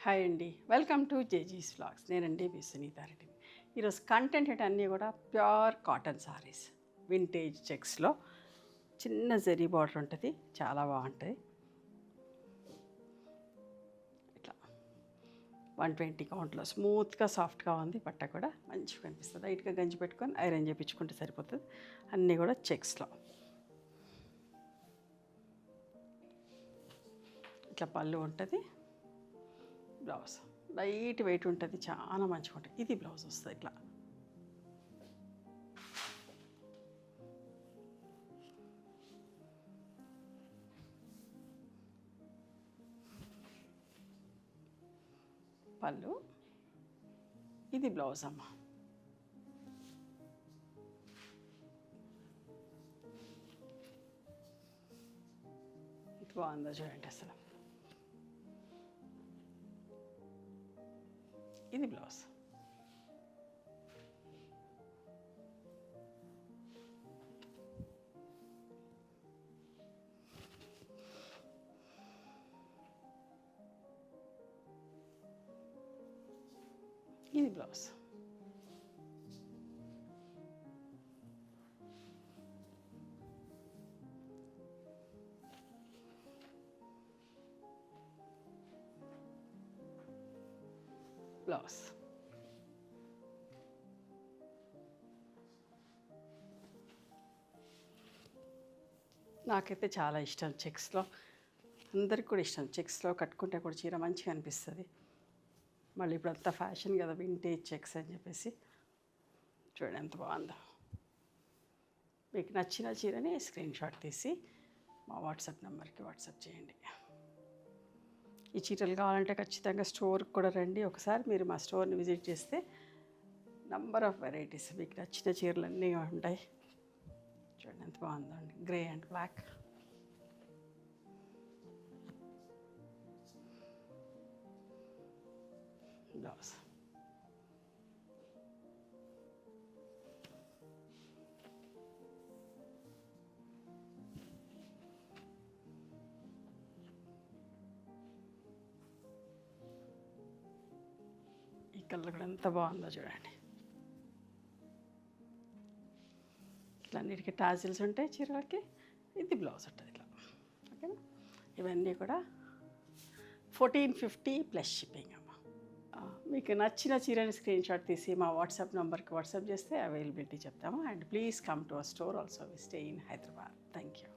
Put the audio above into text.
Hi అండి, welcome to జేజీస్ vlogs. నేనండి మీ సునీతారెడ్డిని. ఈరోజు కంటెంట్ అన్నీ కూడా ప్యూర్ కాటన్ సారీస్, వింటేజ్ చెక్స్లో చిన్న జరీ బార్డర్ ఉంటుంది, చాలా బాగుంటుంది. ఇట్లా 120 కౌంట్లో స్మూత్గా సాఫ్ట్గా ఉంది. బట్ట కూడా మంచిగా కనిపిస్తుంది. లైట్గా గంజి పెట్టుకొని ఐరన్ చేయించుకుంటే సరిపోతుంది. అన్నీ కూడా చెక్స్లో. ఇట్లా పళ్ళు ఉంటుంది, బ్లౌజ్ లైట్ వెయిట్ ఉంటుంది, చాలా మంచిగా ఉంటుంది. ఇది బ్లౌజ్ వస్తుంది ఇట్లా. పళ్ళు, ఇది బ్లౌజ్ అమ్మ. ఇది బాగుందో చూడండి అసలు. ఇది బ్లౌజ్. ఇది బ్లౌజ్. బ్లౌజ్. నాకైతే చాలా ఇష్టం చెక్స్లో, అందరికి కూడా ఇష్టం. చెక్స్లో కట్టుకుంటే కూడా చీర మంచిగా అనిపిస్తుంది. మళ్ళీ ఇప్పుడు అంతా ఫ్యాషన్ కదా వింటేజ్ చెక్స్ అని చెప్పేసి. చూడండి ఎంత బాగుందో. మీకు నచ్చిన చీరని స్క్రీన్ షాట్ తీసి మా వాట్సాప్ నెంబర్కి వాట్సాప్ చేయండి. ఈ చీరలు కావాలంటే ఖచ్చితంగా స్టోర్కి కూడా రండి. ఒకసారి మీరు మా స్టోర్ని విజిట్ చేస్తే నంబర్ ఆఫ్ వెరైటీస్, మీకు నచ్చిన చీరలు అన్నీ ఉంటాయి. చూడండి ఎంత బాగుందో అండి, గ్రే అండ్ బ్లాక్. బ్లౌజ్. ఈ కలర్ కూడా ఎంత బాగుందో చూడండి. ఇట్లా అన్నిటికీ టాజిల్స్ ఉంటాయి చీరలకి. ఇది బ్లౌజ్ ఉంటుంది ఇట్లా. ఓకేనా? ఇవన్నీ కూడా 1450 ప్లస్ షిప్పింగ్ అమ్మ. మీకు నచ్చిన చీరని స్క్రీన్ షాట్ తీసి మా వాట్సాప్ నెంబర్కి వాట్సాప్ చేస్తే అవైలబిలిటీ చెప్తాము. And please come to our store also. We stay in Hyderabad. Thank you.